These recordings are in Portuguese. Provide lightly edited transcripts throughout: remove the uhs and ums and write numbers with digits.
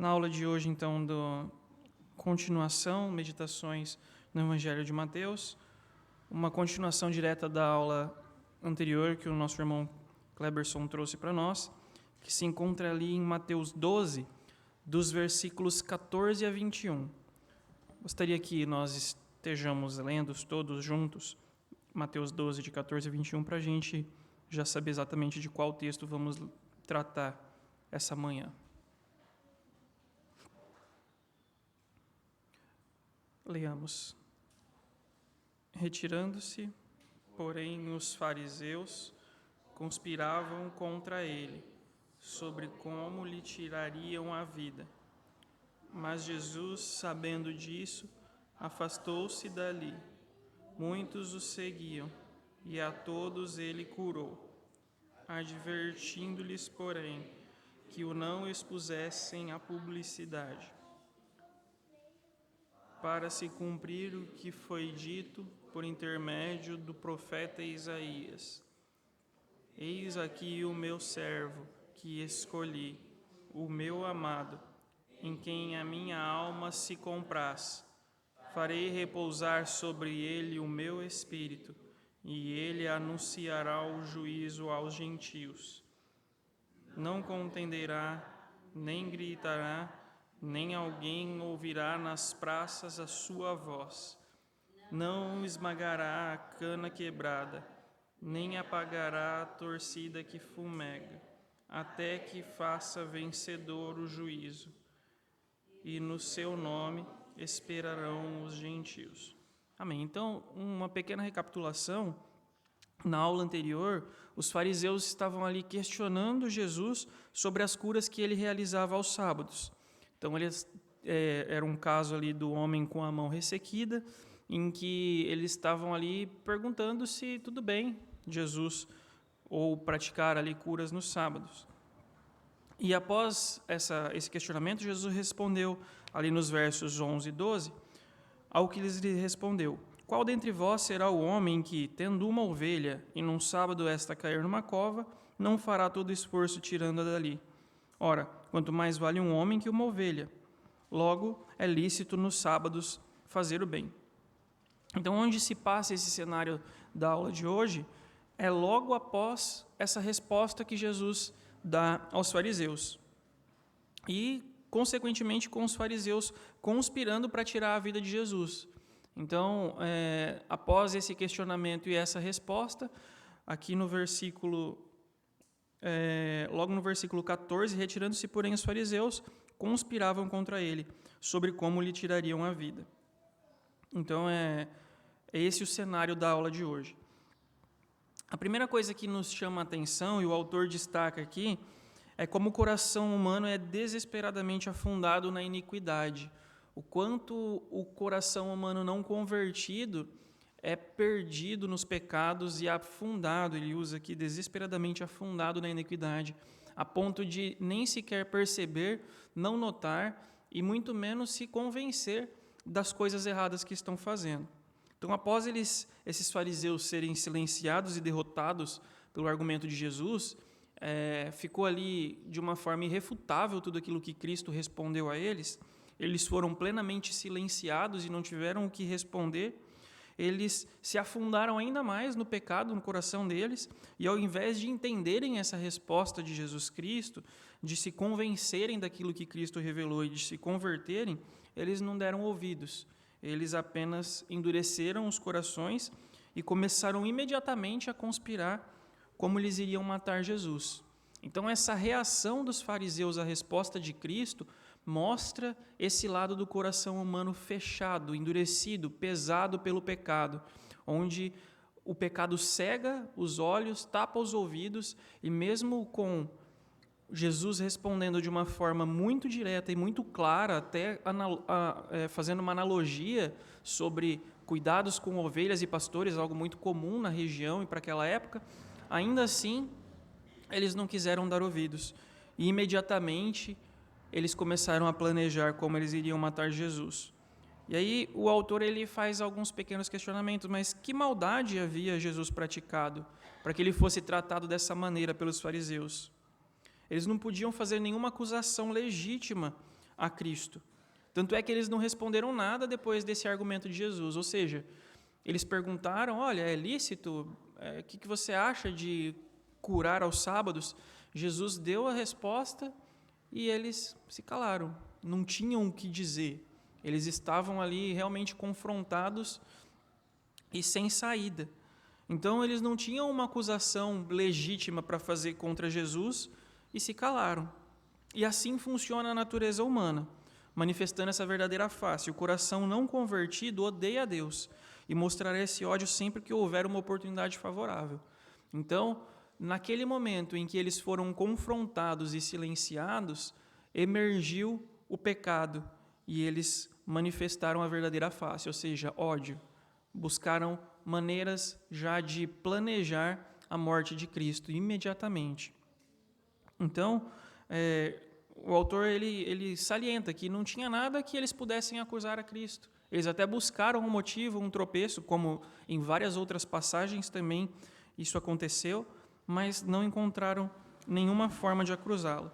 Na aula de hoje, então, continuação, meditações no Evangelho de Mateus, uma continuação direta da aula anterior que o nosso irmão Kleberson trouxe para nós, que se encontra ali em Mateus 12, dos versículos 14 a 21. Gostaria que nós estejamos lendo todos juntos Mateus 12, de 14 a 21, para a gente já saber exatamente de qual texto vamos tratar essa manhã. Leamos. Retirando-se, porém, os fariseus conspiravam contra ele, sobre como lhe tirariam a vida. Mas Jesus, sabendo disso, afastou-se dali. Muitos o seguiam, e a todos ele curou, advertindo-lhes, porém, que o não expusessem à publicidade, para se cumprir o que foi dito por intermédio do profeta Isaías. Eis aqui o meu servo, que escolhi, o meu amado, em quem a minha alma se compraz. Farei repousar sobre ele o meu espírito, e ele anunciará o juízo aos gentios. Não contenderá, nem gritará, nem alguém ouvirá nas praças a sua voz. Não esmagará a cana quebrada, nem apagará a torcida que fumega, até que faça vencedor o juízo. E no seu nome esperarão os gentios. Amém. Então, uma pequena recapitulação. Na aula anterior, os fariseus estavam ali questionando Jesus sobre as curas que ele realizava aos sábados. Então, era um caso ali do homem com a mão ressequida, em que eles estavam ali perguntando se tudo bem Jesus ou praticar ali curas nos sábados. E após esse questionamento, Jesus respondeu ali nos versos 11 e 12, ao que lhes respondeu: qual dentre vós será o homem que, tendo uma ovelha, e num sábado esta cair numa cova, não fará todo esforço tirando-a dali? Ora, quanto mais vale um homem que uma ovelha. Logo, é lícito nos sábados fazer o bem. Então, onde se passa esse cenário da aula de hoje, é logo após essa resposta que Jesus dá aos fariseus. E, consequentemente, com os fariseus conspirando para tirar a vida de Jesus. Então, após esse questionamento e essa resposta, aqui no versículo, logo no versículo 14, retirando-se, porém, os fariseus conspiravam contra ele, sobre como lhe tirariam a vida. Então, é esse o cenário da aula de hoje. A primeira coisa que nos chama a atenção, e o autor destaca aqui, é como o coração humano é desesperadamente afundado na iniquidade. O quanto o coração humano não convertido é perdido nos pecados e afundado, ele usa aqui, desesperadamente afundado na iniquidade, a ponto de nem sequer perceber, não notar e muito menos se convencer das coisas erradas que estão fazendo. Então, após esses fariseus serem silenciados e derrotados pelo argumento de Jesus, ficou ali de uma forma irrefutável tudo aquilo que Cristo respondeu a eles. Eles foram plenamente silenciados e não tiveram o que responder. Eles se afundaram ainda mais no pecado no coração deles, e ao invés de entenderem essa resposta de Jesus Cristo, de se convencerem daquilo que Cristo revelou e de se converterem, eles não deram ouvidos. Eles apenas endureceram os corações e começaram imediatamente a conspirar como eles iriam matar Jesus. Então, essa reação dos fariseus à resposta de Cristo mostra esse lado do coração humano fechado, endurecido, pesado pelo pecado, onde o pecado cega os olhos, tapa os ouvidos, e mesmo com Jesus respondendo de uma forma muito direta e muito clara, até fazendo uma analogia sobre cuidados com ovelhas e pastores, algo muito comum na região e para aquela época, ainda assim, eles não quiseram dar ouvidos. E imediatamente, eles começaram a planejar como eles iriam matar Jesus. E aí o autor ele faz alguns pequenos questionamentos, mas que maldade havia Jesus praticado para que ele fosse tratado dessa maneira pelos fariseus? Eles não podiam fazer nenhuma acusação legítima a Cristo. Tanto é que eles não responderam nada depois desse argumento de Jesus. Ou seja, eles perguntaram, olha, é lícito? O que você acha de curar aos sábados? Jesus deu a resposta e eles se calaram. Não tinham o que dizer. Eles estavam ali realmente confrontados e sem saída. Então, eles não tinham uma acusação legítima para fazer contra Jesus e se calaram. E assim funciona a natureza humana, manifestando essa verdadeira face. O coração não convertido odeia a Deus e mostrará esse ódio sempre que houver uma oportunidade favorável. Então, naquele momento em que eles foram confrontados e silenciados, emergiu o pecado e eles manifestaram a verdadeira face, ou seja, ódio. Buscaram maneiras já de planejar a morte de Cristo imediatamente. Então, o autor ele salienta que não tinha nada que eles pudessem acusar a Cristo. Eles até buscaram um motivo, um tropeço, como em várias outras passagens também isso aconteceu, mas não encontraram nenhuma forma de acusá-lo.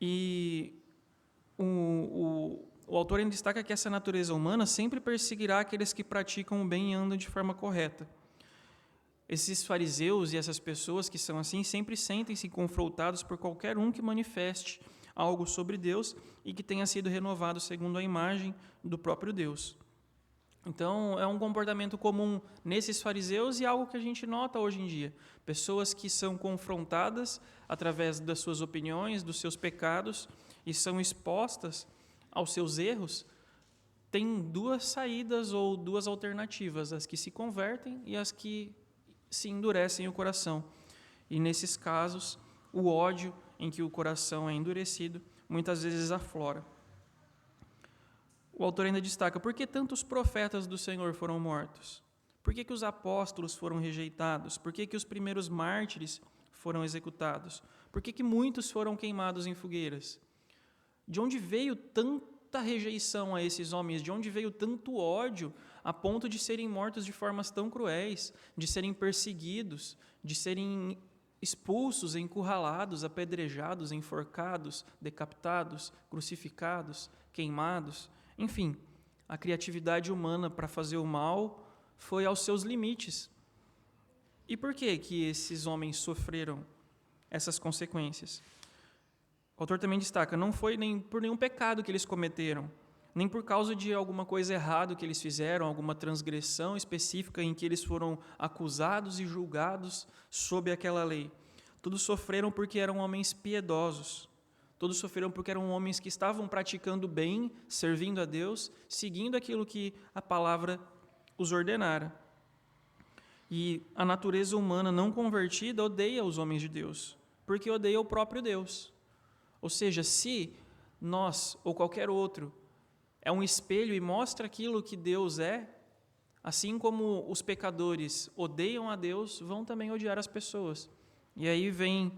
E o autor ainda destaca que essa natureza humana sempre perseguirá aqueles que praticam o bem e andam de forma correta. Esses fariseus e essas pessoas que são assim sempre sentem-se confrontados por qualquer um que manifeste algo sobre Deus e que tenha sido renovado segundo a imagem do próprio Deus. Então, é um comportamento comum nesses fariseus e algo que a gente nota hoje em dia. Pessoas que são confrontadas através das suas opiniões, dos seus pecados e são expostas aos seus erros, têm duas saídas ou duas alternativas, as que se convertem e as que se endurecem o coração. E nesses casos, o ódio em que o coração é endurecido muitas vezes aflora. O autor ainda destaca, por que tantos profetas do Senhor foram mortos? Por que os apóstolos foram rejeitados? Por que os primeiros mártires foram executados? Por que muitos foram queimados em fogueiras? De onde veio tanta rejeição a esses homens? De onde veio tanto ódio a ponto de serem mortos de formas tão cruéis, de serem perseguidos, de serem expulsos, encurralados, apedrejados, enforcados, decapitados, crucificados, queimados? Enfim, a criatividade humana para fazer o mal foi aos seus limites. E por que esses homens sofreram essas consequências? O autor também destaca, não foi nem por nenhum pecado que eles cometeram, nem por causa de alguma coisa errada que eles fizeram, alguma transgressão específica em que eles foram acusados e julgados sob aquela lei. Todos sofreram porque eram homens piedosos. Todos sofreram porque eram homens que estavam praticando bem, servindo a Deus, seguindo aquilo que a palavra os ordenara. E a natureza humana não convertida odeia os homens de Deus, porque odeia o próprio Deus. Ou seja, se nós ou qualquer outro é um espelho e mostra aquilo que Deus é, assim como os pecadores odeiam a Deus, vão também odiar as pessoas. E aí vem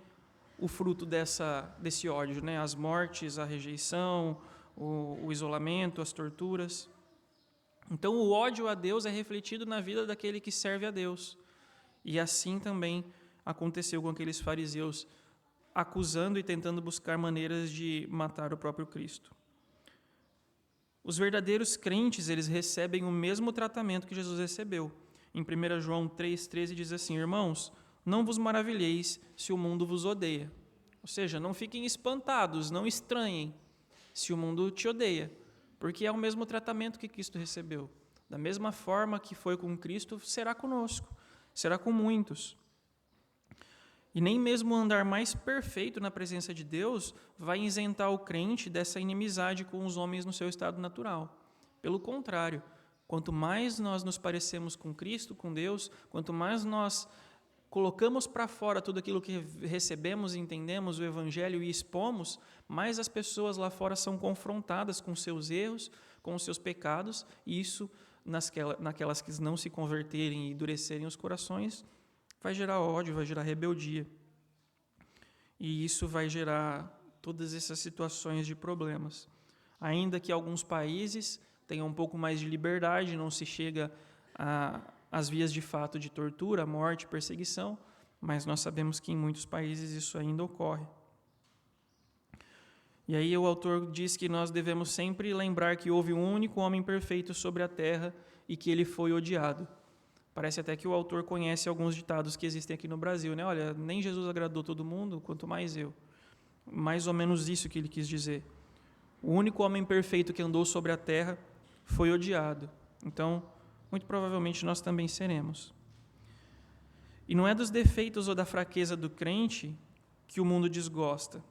o fruto desse ódio, né? As mortes, a rejeição, o isolamento, as torturas. Então, o ódio a Deus é refletido na vida daquele que serve a Deus. E assim também aconteceu com aqueles fariseus, acusando e tentando buscar maneiras de matar o próprio Cristo. Os verdadeiros crentes, eles recebem o mesmo tratamento que Jesus recebeu. Em 1 João 3,13 diz assim, irmãos, não vos maravilheis se o mundo vos odeia. Ou seja, não fiquem espantados, não estranhem se o mundo te odeia, porque é o mesmo tratamento que Cristo recebeu. Da mesma forma que foi com Cristo, será conosco, será com muitos. E nem mesmo o andar mais perfeito na presença de Deus vai isentar o crente dessa inimizade com os homens no seu estado natural. Pelo contrário, quanto mais nós nos parecemos com Cristo, com Deus, quanto mais nós colocamos para fora tudo aquilo que recebemos e entendemos o Evangelho e expomos, mais as pessoas lá fora são confrontadas com seus erros, com os seus pecados, e isso, naquelas que não se converterem e endurecerem os corações, vai gerar ódio, vai gerar rebeldia. E isso vai gerar todas essas situações de problemas. Ainda que alguns países tenham um pouco mais de liberdade, não se chega às vias de fato de tortura, morte, perseguição, mas nós sabemos que em muitos países isso ainda ocorre. E aí o autor diz que nós devemos sempre lembrar que houve um único homem perfeito sobre a terra e que ele foi odiado. Parece até que o autor conhece alguns ditados que existem aqui no Brasil, né? Olha, nem Jesus agradou todo mundo, quanto mais eu. Mais ou menos isso que ele quis dizer. O único homem perfeito que andou sobre a terra foi odiado. Então, muito provavelmente nós também seremos. E não é dos defeitos ou da fraqueza do crente que o mundo desgosta,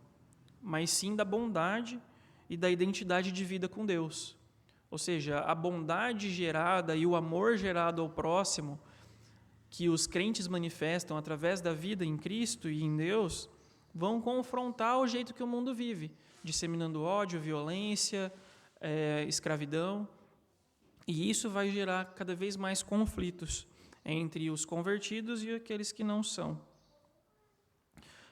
mas sim da bondade e da identidade de vida com Deus. Ou seja, a bondade gerada e o amor gerado ao próximo que os crentes manifestam através da vida em Cristo e em Deus vão confrontar o jeito que o mundo vive, disseminando ódio, violência, escravidão. E isso vai gerar cada vez mais conflitos entre os convertidos e aqueles que não são.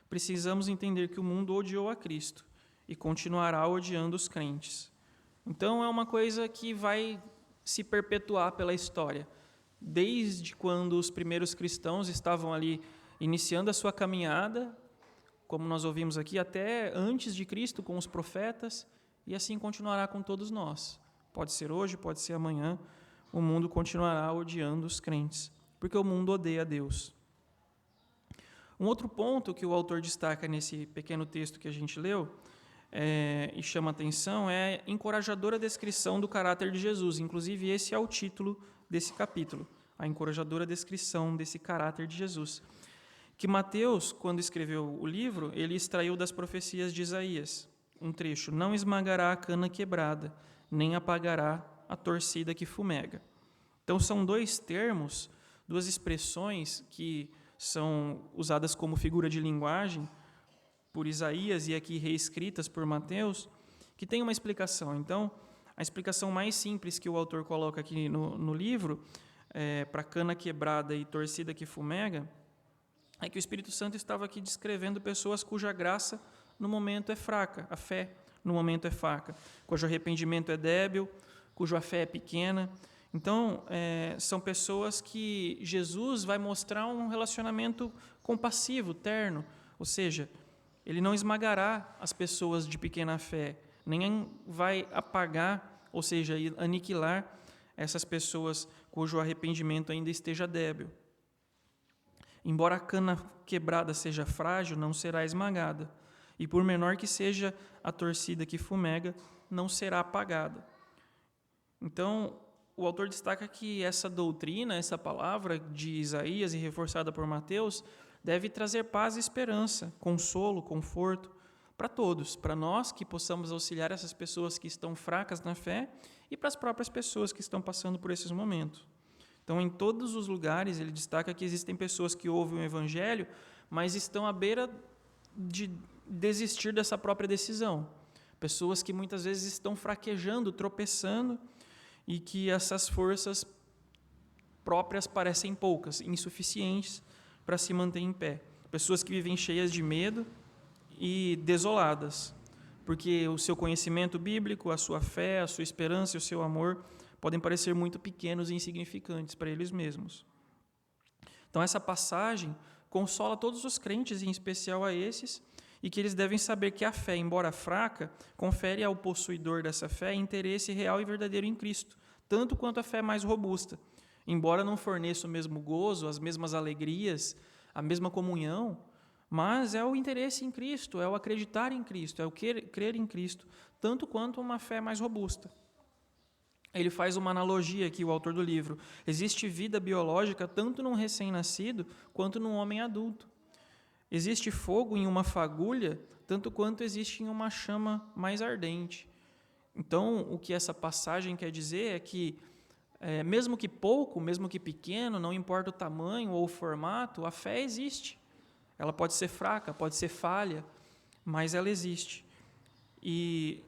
Precisamos entender que o mundo odiou a Cristo e continuará odiando os crentes. Então, é uma coisa que vai se perpetuar pela história. Desde quando os primeiros cristãos estavam ali iniciando a sua caminhada, como nós ouvimos aqui, até antes de Cristo, com os profetas, e assim continuará com todos nós. Pode ser hoje, pode ser amanhã, o mundo continuará odiando os crentes, porque o mundo odeia a Deus. Um outro ponto que o autor destaca nesse pequeno texto que a gente leu, e chama atenção, é a encorajadora descrição do caráter de Jesus. Inclusive, esse é o título desse capítulo, a encorajadora descrição desse caráter de Jesus. Que Mateus, quando escreveu o livro, ele extraiu das profecias de Isaías, um trecho: não esmagará a cana quebrada, nem apagará a torcida que fumega. Então, são dois termos, duas expressões que são usadas como figura de linguagem por Isaías e aqui reescritas por Mateus, que tem uma explicação. Então, a explicação mais simples que o autor coloca aqui no livro, para cana quebrada e torcida que fumega, é que o Espírito Santo estava aqui descrevendo pessoas cuja graça no momento é fraca, a fé no momento é fraca, cujo arrependimento é débil, cuja fé é pequena. Então, são pessoas que Jesus vai mostrar um relacionamento compassivo, terno, ou seja, ele não esmagará as pessoas de pequena fé, nem vai apagar, ou seja, aniquilar essas pessoas cujo arrependimento ainda esteja débil. Embora a cana quebrada seja frágil, não será esmagada, e por menor que seja a torcida que fumega, não será apagada. Então, o autor destaca que essa doutrina, essa palavra de Isaías e reforçada por Mateus, deve trazer paz e esperança, consolo, conforto para todos, para nós que possamos auxiliar essas pessoas que estão fracas na fé e para as próprias pessoas que estão passando por esses momentos. Então, em todos os lugares, ele destaca que existem pessoas que ouvem o Evangelho, mas estão à beira de desistir dessa própria decisão. Pessoas que muitas vezes estão fraquejando, tropeçando, e que essas forças próprias parecem poucas, insuficientes para se manter em pé. Pessoas que vivem cheias de medo e desoladas, porque o seu conhecimento bíblico, a sua fé, a sua esperança e o seu amor podem parecer muito pequenos e insignificantes para eles mesmos. Então, essa passagem consola todos os crentes, em especial a esses, e que eles devem saber que a fé, embora fraca, confere ao possuidor dessa fé interesse real e verdadeiro em Cristo, tanto quanto a fé mais robusta. Embora não forneça o mesmo gozo, as mesmas alegrias, a mesma comunhão, mas é o interesse em Cristo, é o acreditar em Cristo, é o crer em Cristo, tanto quanto uma fé mais robusta. Ele faz uma analogia aqui, o autor do livro. Existe vida biológica tanto num recém-nascido quanto num homem adulto. Existe fogo em uma fagulha tanto quanto existe em uma chama mais ardente. Então, o que essa passagem quer dizer é que, mesmo que pouco, mesmo que pequeno, não importa o tamanho ou o formato, a fé existe. Ela pode ser fraca, pode ser falha, mas ela existe. E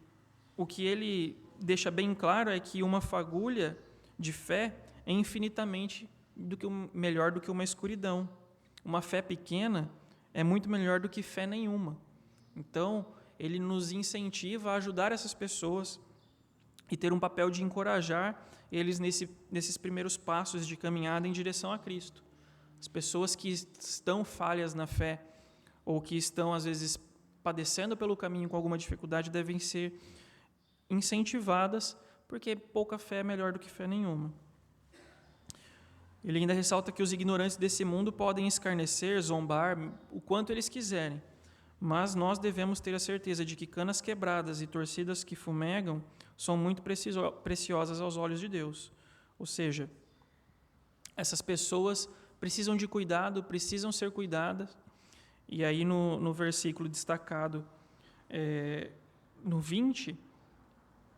o que ele deixa bem claro é que uma fagulha de fé é infinitamente melhor do que uma escuridão. Uma fé pequena é muito melhor do que fé nenhuma. Então, ele nos incentiva a ajudar essas pessoas e ter um papel de encorajar eles nesses primeiros passos de caminhada em direção a Cristo. As pessoas que estão falhas na fé ou que estão, às vezes, padecendo pelo caminho com alguma dificuldade devem ser incentivadas, porque pouca fé é melhor do que fé nenhuma. Ele ainda ressalta que os ignorantes desse mundo podem escarnecer, zombar, o quanto eles quiserem, mas nós devemos ter a certeza de que canas quebradas e torcidas que fumegam são muito preciosas aos olhos de Deus. Ou seja, essas pessoas precisam de cuidado, precisam ser cuidadas. E aí no versículo destacado, no 20,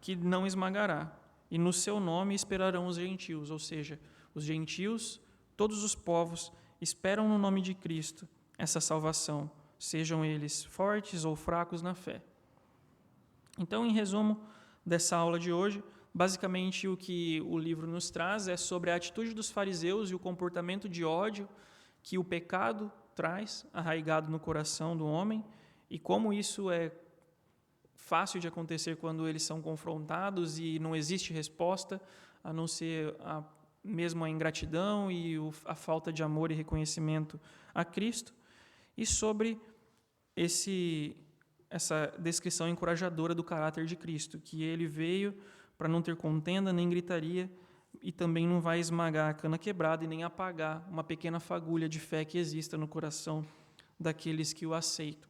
que não esmagará, e no seu nome esperarão os gentios, ou seja, os gentios, todos os povos, esperam no nome de Cristo essa salvação, sejam eles fortes ou fracos na fé. Então, em resumo dessa aula de hoje, basicamente o que o livro nos traz é sobre a atitude dos fariseus e o comportamento de ódio que o pecado traz, arraigado no coração do homem, e como isso é fácil de acontecer quando eles são confrontados e não existe resposta, a não ser mesmo a ingratidão e a falta de amor e reconhecimento a Cristo, e sobre essa descrição encorajadora do caráter de Cristo, que ele veio para não ter contenda nem gritaria e também não vai esmagar a cana quebrada e nem apagar uma pequena fagulha de fé que exista no coração daqueles que o aceitam.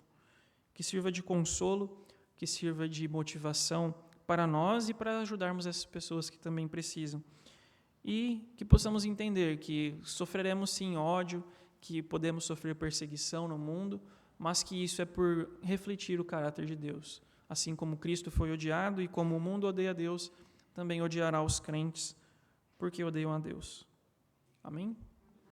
Que sirva de consolo, que sirva de motivação para nós e para ajudarmos essas pessoas que também precisam. E que possamos entender que sofreremos sim ódio, que podemos sofrer perseguição no mundo, mas que isso é por refletir o caráter de Deus. Assim como Cristo foi odiado e como o mundo odeia a Deus, também odiará os crentes, porque odeiam a Deus. Amém?